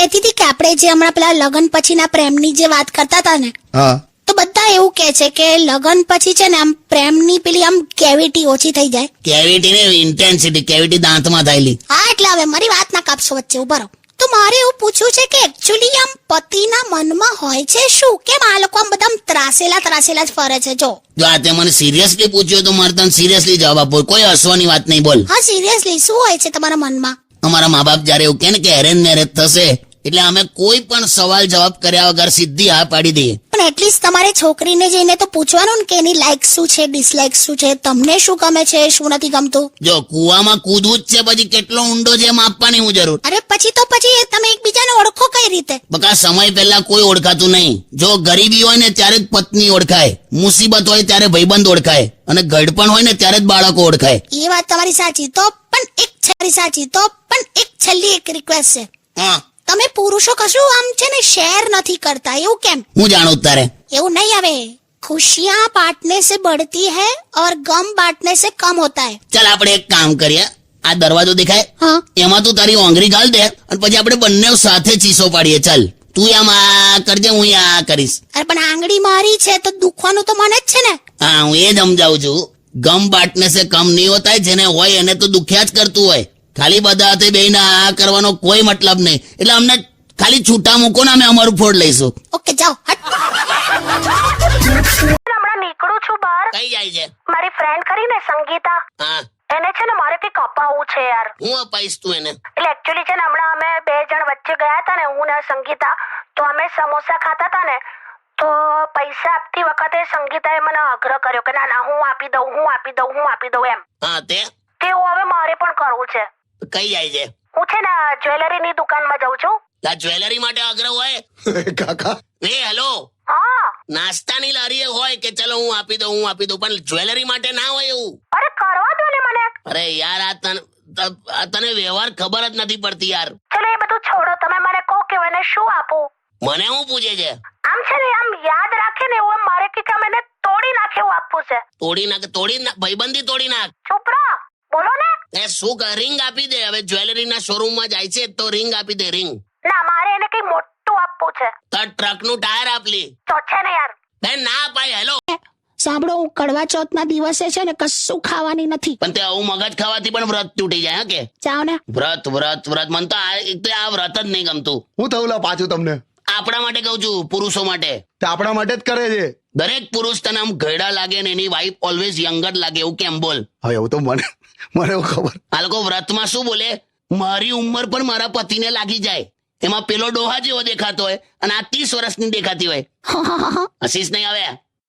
કહેતી હતી કે આપણે જે હમણાં પેલા લગ્ન પછીના પ્રેમની જે વાત કરતા હતા ને, હા તો બધા એવું કહે છે કે લગ્ન પછી છે ને આમ પ્રેમની પેલી આમ કેવિટી ઓછી થઈ જાય. કેવિટી ને ઇન્ટેન્સિટી, કેવિટી દાંતમાં થયેલી. હા એટલે હવે મારી વાત ના કાપશો વચ્ચે, ઉભા રહો. તો મારે એવું પૂછવું છે કે એકચ્યુઅલી આમ પતિના મનમાં હોય છે શું, કેમ આ લોકો આમ બધા આમ ત્રાસેલા જ ફરે છે? જો આ તે મને સિરિયસલી પૂછ્યું તો મારે તને સિરિયસલી જવાબ આપવો, કોઈ હસવાની વાત નહીં. બોલ. હા સિરિયસલી શું હોય છે તમારા મનમાં? અમારા મા બાપ જયારે એવું કહે ને કે એરેન્જ મેરેજ થશે એટલે અમે કોઈ પણ સવાલ જવાબ કર્યા વગર સીધી હા પાડી દઈએ. પણ એટલીસ્ટ તમારે છોકરીને જઈને તો પૂછવાનું ને કે એની લાઈક શું છે, ડિસલાઈક શું છે, તમને શું ગમે છે, શું નથી ગમતું. જો કુવામાં કૂદવું જ છે પછી કેટલો ઊંડો છે એમ આપવાની હું જરૂર? અરે પછી તમે એકબીજાને ઓળખો કઈ રીતે? બકા સમય પહેલા કોઈ ઓળખાતું નહીં. જો ગરીબી હોય ને ત્યારે જ પત્ની ઓળખાય, મુસીબત હોય ત્યારે ભાઈબંધ ઓળખાય, અને ગઢપણ હોય ને ત્યારે જ બાળકો ઓળખાય. એ વાત તમારી સાચી. તો પણ એક છેલ્લી એક રિક્વેસ્ટ છે. હા તમે પુરુષો કશું આમ છે ને શેર નથી કરતા, એવું કેમ? હું જાણું તારે. એવું નહીં આવે. खुशियाँ बांटने से बढ़ती है और गम बांटने से कम होता है. ચાલ આપણે એક કામ કરીએ, આ દરવાજો દેખાય, હા એમાં તું તારી ઓંગળી ગાળ દે અને પછી આપણે બંને સાથે ચીસો પાડીએ. ચાલ તું આમ આ કરજે, હું આ કરીશ. અરે પણ આંગળી મારી છે તો દુખવાનું તો મને જ છે ને. હા હું એ જ સમજાવું છું. ગમ બાંટને સે કમ નહીં હોતા, જેને હોય એને તો દુખ્યા જ કરતું હોય. ખાલી બધા હાથે બેહીને આ કરવાનો કોઈ મતલબ નહીં. એટલે અમને ખાલી છૂટા મૂકો ને, અમે અમારું ફોડ લઈશું. ઓકે જાઓ હટ. હમણાં નીકળું છું બહાર. કઈ જાય છે? મારી ફ્રેન્ડ કરીને સંગીતા, હા એને છે ને મારે કંઈક અપાવવું છે યાર. હું અપાઈશ તું એને. એટલે એકચ્યુઅલી છે ને હમણાં અમે 2 જણ વચ્ચે ગયા હતા ને, હું ને સંગીતા, તો અમે સમોસા ખાતા હતા ને, તો પૈસા આપતી વખતે સંગીતાએ મને આગ્રહ કર્યો કે ના ના હું આપી દઉં એમ. હા તેવું હવે મારે પણ કરવું છે. કઈ જાય છે? હું છે ને જ્વેલરીની દુકાનમાં જાઉં છું. આ જ્વેલરી માટે આગ્રહ હોય? કાકા એ હેલો, હા નાસ્તાની લારીએ હોય કે ચલો હું આપી દઉં, પણ જ્વેલરી માટે ના હોય એવું. અરે કરવા દો ને મને. અરે યાર આ તને વ્યવહાર ખબર જ નથી પડતી યાર. ચલો એ બધું છોડો, તમે મને કહો કે મને શું આપું. મને હું પૂછે છે? આમ છે ને આમ યાદ રાખે ને એવું, મારે કે મને તોડી નાખે એવું આપવું છે. તોડી નાખ ભાઈબંધી તોડી નાખ. ચૂપ રહો, બોલો ને. એ શું રિંગ આપી દે. હવે જ્વેલરીના શોરૂમમાં જાય છે તો રિંગ આપી દે, રિંગ. ના મારે એને કઈ મોટું આપવું છે. તાર ટ્રકનું ટાયર આપલી તો છે ને યાર. બે ના પાય. હેલો સાંભળો, હું કડવા ચોથના દિવસે છે ને કશું ખાવાની નથી. પણ તે આવું મગજ ખાવાથી પણ વ્રત તૂટી જાય. હા કે જાઓ ને. વ્રત મને તો આ વ્રત જ નહીં ગમતું. હું થયું લા પાછું તમને? આપણા માટે કહું છું, પુરુષો માટે. તે આપણા માટે જ કરે છે. દરેક પુરુષ તને આમ ઘરડા લાગે ને એની વાઈફ ઓલવેઝ યંગર લાગે, એવું કેમ? બોલ. હવે એવું તો મને એવું ખબર. આ લોકો વ્રતમાં શું બોલે, મારી ઉંમર પણ મારા પતિને લાગી જાય. એમાં પેલો ડોહા જેવો દેખાતો હોય અને આ 30 વર્ષની દેખાતી હોય. હસીશ નહીં. હવે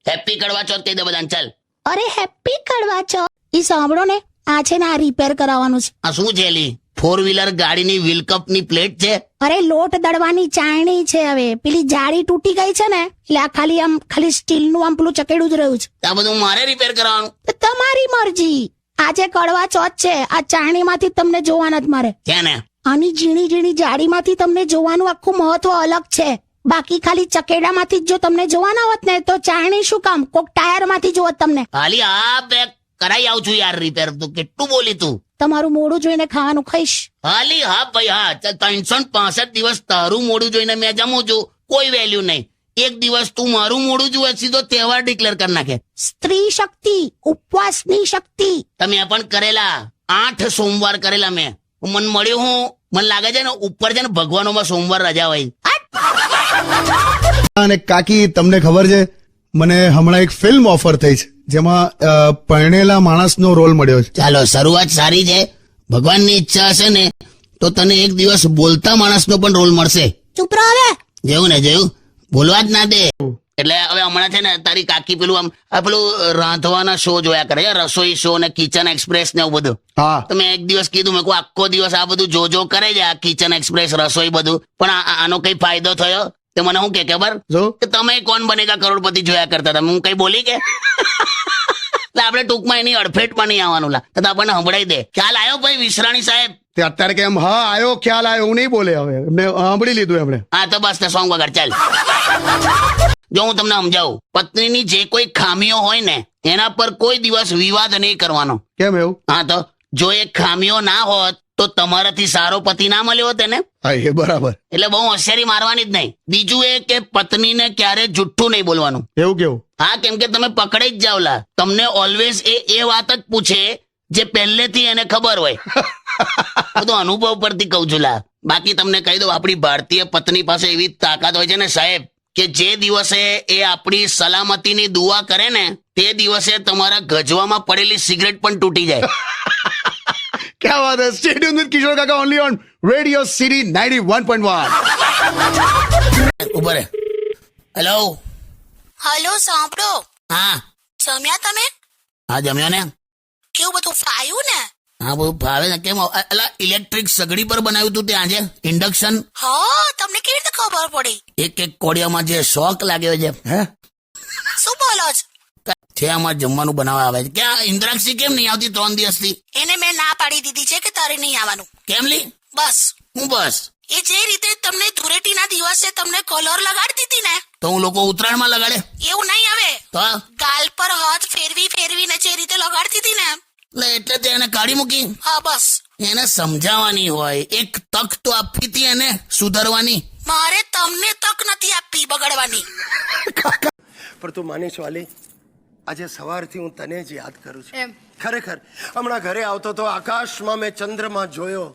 હેપી કડવા ચોથ કહી દે બધાને. ચાલ. અરે હેપી કડવા ચોથ. ઈ સાંભળો ને, આ છે ને આ રિપેર કરાવવાનું છે. આ શું છે લી? 4-વ્હીલર ગાડીની વ્હીલ કપની પ્લેટ છે? અરે લોટ દળવાની ચાયણી છે. હવે પેલી જાળી તૂટી ગઈ છે ને, એટલે આ ખાલી સ્ટીલનું આમ પેલું ચકેડું જ રહ્યું છે. આ બધું મારે રિપેર કરવાનું? તો તમારી મરજી. આજે કડવા ચોથ છે, આ ચાયણીમાંથી તમને જોવાના જ મારે. છે ને આની ઝીણી જાળીમાંથી તમને જોવાનું આખું મહત્વ અલગ છે. બાકી ખાલી ચકેડામાંથી જ જો તમને જોવાના હોત ને તો ચાયણી શું કામ, કોક ટાયરમાંથી જોત તમને. હાલી આ બે કરાઈ આવું છું યાર રિપેર. તું કેટલું બોલી તું? તમારું મોડું જોઈને ખાવાનું ખાઈશ. હાલી હા ભાઈ હા. 365 દિવસ તારું મોડું જોઈને મેં જમું છું, કોઈ વેલ્યુ નહીં. એક દિવસ તું મારું મોડું જુએ સીધો તહેવાર ડિક્લેર કરી નાખે. સ્ત્રી શક્તિ, ઉપવાસની શક્તિ. તમે પણ કરેલા 8 સોમવાર કરેલા મેં. મને મળ્યું મને લાગે છે ને ઉપર છે ને ભગવાનોમાં સોમવાર રજા હોય. અને કાકી તમને ખબર છે, મને હમણાં એક ફિલ્મ ઓફર થઈ છે જેમાં પરણેલા માણસનો રોલ મળ્યો છે. ચાલો શરૂઆત સારી છે. ભગવાનની ઈચ્છા હશે ને તો તને એક દિવસ બોલતા માણસનો પણ રોલ મળશે. ચૂપ રહો હવે. જેવું બોલવા જ ના દે. એટલે હવે હમણાં છે ને તારી કાકી પેલું પેલું રાંધવાના શો જોયા કરે, રસોઈ શો ને કિચન એક્સપ્રેસ ને એવું બધું. હા તો મેં એક દિવસ કીધું, મેં આખો દિવસ આ બધું જો કરે છે, આ કિચન એક્સપ્રેસ રસોઈ બધું, પણ આનો કઈ ફાયદો થયો? તે મને શું કે ખબર કે તમે કોણ બનેગા કરોડપતિ જોયા કરતા હતા. હું કઈ બોલી કે? એટલે આપણે ટૂંકમાં એની અડફેટ પણ નહીં આવવાનું. લા તો આપણને સંભળાઈ દે. ખ્યાલ આવ્યો ભાઈ વિશ્રાણી સાહેબ? તે અત્યારે કેમ હા આવ્યો, ખ્યાલ આવ્યો, હું નહીં બોલે. હવે એમને સાંભળી લીધું એમણે. હા તો બસ સોંગ વગર ચાલ. જો હું તમને સમજાવું, પત્નીની જે કોઈ ખામીઓ હોય ને એના પર કોઈ દિવસ વિવાદ નહીં કરવાનો. કેમ એવું? હા તો જો એ ખામીઓ ના હોત તો તમારાથી સારો પતિ ના મળ્યો હોત એને. હા એ બરાબર. એટલે બહુ હોશિયારી મારવાની જ નહીં. બીજું એ કે પત્નીને ક્યારે જુઠ્ઠું નહીં બોલવાનું. એવું કેવું? હા, કેમ કે તમે પકડાઈ જ જાવલા. તમને ઓલવેઝ એ વાત જ પૂછે જે પહેલેથી એને ખબર હોય. તો અનુભવ પરથી કહું છું લા. બાકી તમને કહી દઉં, આપણી ભારતીય પત્ની પાસે એવી તાકાત હોય છે ને સાહેબ, કે જે દિવસે એ આપણી સલામતીની દુઆ કરે ને તે દિવસે તમારા ગજવામાં પડેલી સિગરેટ પણ તૂટી જાય. क्या बात है. Stay tuned with Kishore Kaka only on Radio City 91.1. ઉભા રહે. હેલો. હલો, સાંભળો. હા જમ્યા તમે? હા, જમ્યો ને. કેવું બધું ફાયું ને? હા, બહુ ભાવે ને. કેમ અલા ઇલેક્ટ્રિક સગડી પર બનાવ્યું તું ત્યાં આજે ઇન્ડક્શન? હા, તમને કેવી રીતે ખબર પડી? એક કોડિયામાં જે શોખ લાગ્યો છે. હે? શું બોલો છો? છે આમાં જમવાનું બનાવવા આવે છે. ક્યાં ઇન્દ્રાક્ષી કેમ નહીં આવતી 3 દિવસથી? એને મેં ના પાડી દીધી છે કે તારે નહીં આવવાનું. કેમ લી? બસ. હું બસ? એ જે રીતે તમને ધૂળેટીના દિવસે તમને કલર લગાડતી હતી ને, તો હું લોકો ઉત્તરાયણમાં લગાડે એવું નહીં આવે. તો ગાલ પર હાથ ફેરવીને જે રીતે લગાડતી હતી ને, એટલે તે એને કાઢી મૂકી. હા બસ. એને સમજાવવાની હોય, એક તક તો આપી હતી એને સુધારવાની. મારે તમને તક નથી આપી બગડવાની. પણ તું માનીશ વાલી, આજે સવારથી હું તને જ યાદ કરું છું. ખરેખર હમણાં ઘરે આવતો તો આકાશમાં મેં ચંદ્રમાં જોયો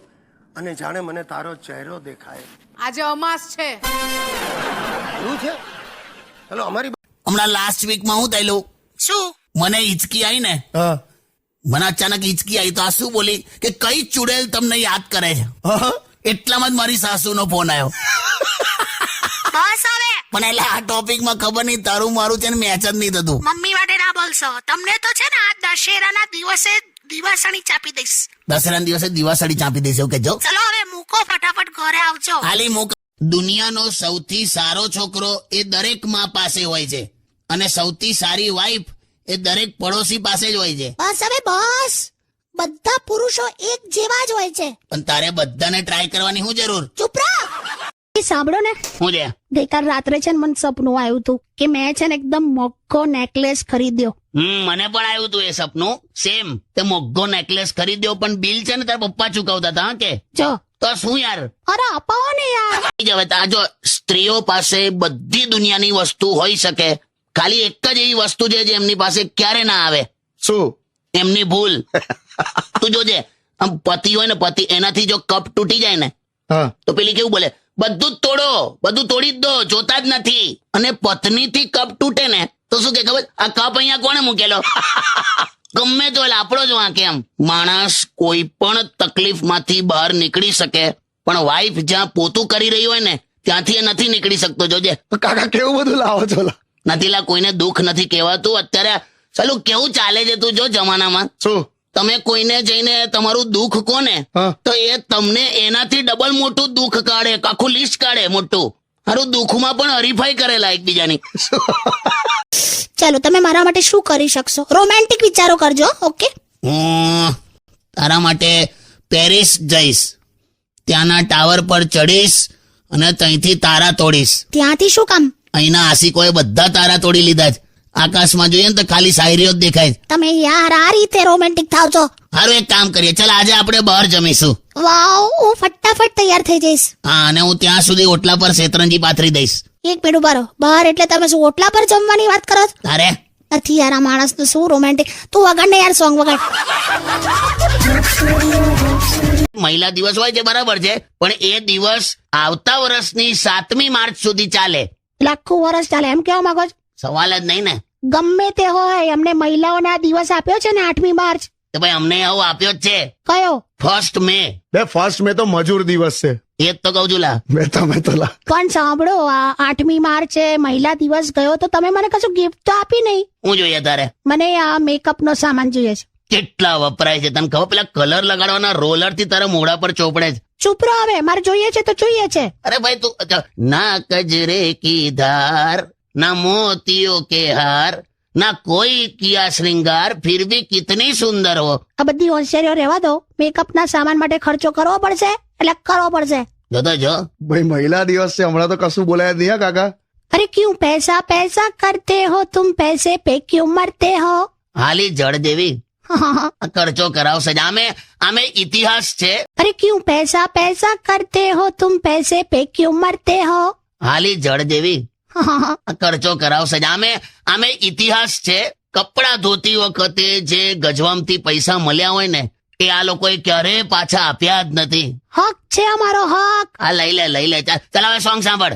અને જાણે મને તારો ચહેરો દેખાય. આજે અમાસ છે. શું છે? હેલો, અમારી હમણાં લાસ્ટ વીકમાં હું થયેલું, શું? મને હિચકી આવી ને, હા મને અચાનક હિચકી આવી તો આ શું બોલી કે કઈ ચુડેલ તમને યાદ કરે છે. હા એટલામાં જ મારી સાસુનો ફોન આવ્યો. બસ હવે પણ એટલે આ ટોપિકમાં ખબર નહીં તારું મારું છે ને મેચ જ નહીં થતું. મમ્મી માટે ના બોલશો. તમને તો છે ને આ દશેરાના દિવસે દિવાસળી ચાપી દઈશ. દસરાના દિવસે દિવાસળી ચાંપી દઈશ એવું કહેજો. ચલો હવે મૂકો, ફટાફટ ઘરે આવજો. ખાલી મુક. દુનિયાનો સૌથી સારો છોકરો એ દરેક માં પાસે હોય છે અને સૌથી સારી વાઈફ એ દરેક પડોશી પાસે જ હોય છે. બસ હવે બસ. બધા પુરુષો એક જેવા જ હોય છે. પણ તારે બધાને ટ્રાય કરવાની શું જરૂર? ચૂપ રહો. સાંભળો ને, શું છે? ગઈકાલ રાત્રે છે ને મને સપનું આવ્યું હતું કે મેં છે ને એકદમ મોઘો નેકલેસ ખરીદ્યો. મને પણ આવ્યું હતું એ સપનું સેમ. તે મોઘો નેકલેસ ખરીદ્યો પણ બિલ છે ને તારા પપ્પા ચૂકવતા હતા. હા કે જો તો શું યાર? અરે અપાવો ને યાર. હવે આ જો સ્ત્રીઓ પાસે બધી દુનિયાની વસ્તુ હોઈ શકે, ખાલી એક જ એવી વસ્તુ છે જે એમની પાસે ક્યારે ના આવે. શું? એમની ભૂલ. તું જોજે, આમ પતિ હોય ને, પતિ એનાથી જો કપ તૂટી જાય ને હા તો પેલી કેવું બોલે, બધું જ તોડો, બધું તોડી જ દો, જોતા જ નથી. અને પત્નીથી કપ તૂટે ને તો શું કે ખબર? આ કપ અહીંયા કોણે મૂકેલો? ગમે તો એટલે આપણો જ વાંકે. એમ માણસ કોઈ પણ તકલીફમાંથી બહાર નીકળી શકે, પણ વાઈફ જ્યાં પોતું કરી રહી હોય ને ત્યાંથી એ નથી નીકળી શકતો. જોજે. તો કાકા કેવું બધું લાવો છો લા? નથી લા, કોઈને દુઃખ નથી કહેવાતું. અત્યારે ચાલું કેવું ચાલે છે તું જો જમાનામાં. શું? તમે કોઈને જઈને તમારું દુઃખ કોને, હા. તો એ તમને એનાથી ડબલ મોટું દુઃખ કાઢે, આખું લિસ્ટ કાઢે મોટું. હારું દુઃખમાં પણ હરીફાઈ કરેલા એકબીજાની. ચાલો, તમે મારા માટે શું કરી શકશો? રોમેન્ટિક વિચારો કરજો. ઓકે, હું તારા માટે પેરિસ જઈશ, ત્યાંના ટાવર પર ચડીશ અને ત્યાંથી તારા તોડીશ. ત્યાંથી શું કામ? અહીંના આશિકોએ બધા તારા તોડી લીધા છે. આકાશમાં જોઈએ ને તો ખાલી શાયરીઓ જ દેખાય છે. તમે યાર આ રીતે રોમેન્ટિક થાવ છો. હારું એક કામ કરીએ, ચાલ આજે આપણે બહાર જમીશું. વાવ, હું ફટાફટ તૈયાર થઈ જઈશ. હા, અને હું ત્યાં સુધી ઓટલા પર શેતરંજી પાથરી દઈશ. એક મિનિટ ઉભા રહો. બહાર એટલે તમે શું ઓટલા પર જમવાની વાત કરો છો? તારે નથી યાર, આ માણસ તો શું રોમેન્ટિક. તું વગાડ ને યાર, સોંગ વગાડ. મહિલા દિવસ હોય છે બરાબર છે, પણ એ દિવસ આવતા વર્ષની 7મી માર્ચ સુધી ચાલે. લાખું વર્ષ ચાલે એમ કેવા માંગો છો? સવાલ જ નહીં ને. ગમે તે હોય, અમને મહિલાઓને આ દિવસ આપ્યો છે ને 8મી માર્ચ. તો ભાઈ અમને આવો આપ્યો જ છે. કયો? 1 મે. બે ફર્સ્ટ મે તો મજૂર દિવસ છે. એ જ તો કહું છું લા. મેં તો લા. પણ સાંભળો, આ 8મી માર્ચે મહિલા દિવસ ગયો તો તમે મને કશું ગિફ્ટ તો આપી નહીં. હું જોઈએ તારે? મને આ મેકઅપ નો સામાન જોઈએ છે. કેટલા વપરાય છે તને ખબર? પેલા કલર લગાડવાના રોલર થી તારા મોઢા પર ચોપડે છે. ચૂપ રહો હવે, મારે જોઈએ છે તો જોઈએ છે. અરે ભાઈ તું ના કજરે કી ધાર, ના મોતિયો કે હાર, ના કોઈ કિયા શ્રૃંગાર, ફિર ભી કિતની સુંદર હો. આ બધી હોશિયારીઓ રહેવા દો. મેકઅપ ના સામાન માટે ખર્ચો કરવો પડશે એટલે કરવો પડશે. જો તો જો. ભાઈ મહિલા દિવસ છે, હમણાં તો કશું બોલાય જ નહીં હા કાકા. અરે ક્યું પૈસા પૈસા કરતે હો તુમ, પૈસે પે ક્યું મરતે હો. હાલી જળ દેવી. આ ખર્ચો કરાવશે જ. આમે ઇતિહાસ છે. अरे क्यों पैसा पैसा करते हो तुम पैसे पे क्यों मरते हो હાલી જળ જેવી આ ખર્ચો કરાવશે જ. આમે ઇતિહાસ છે. કપડાં ધોતી વખતે જે ગજવામથી પૈસા મળ્યા હોય ને એ આ લોકોએ ક્યારેય પાછા આપ્યા જ નથી. हक છે અમારો હક આ લઈ લે ચાલ હવે સોંગ સાંભળ.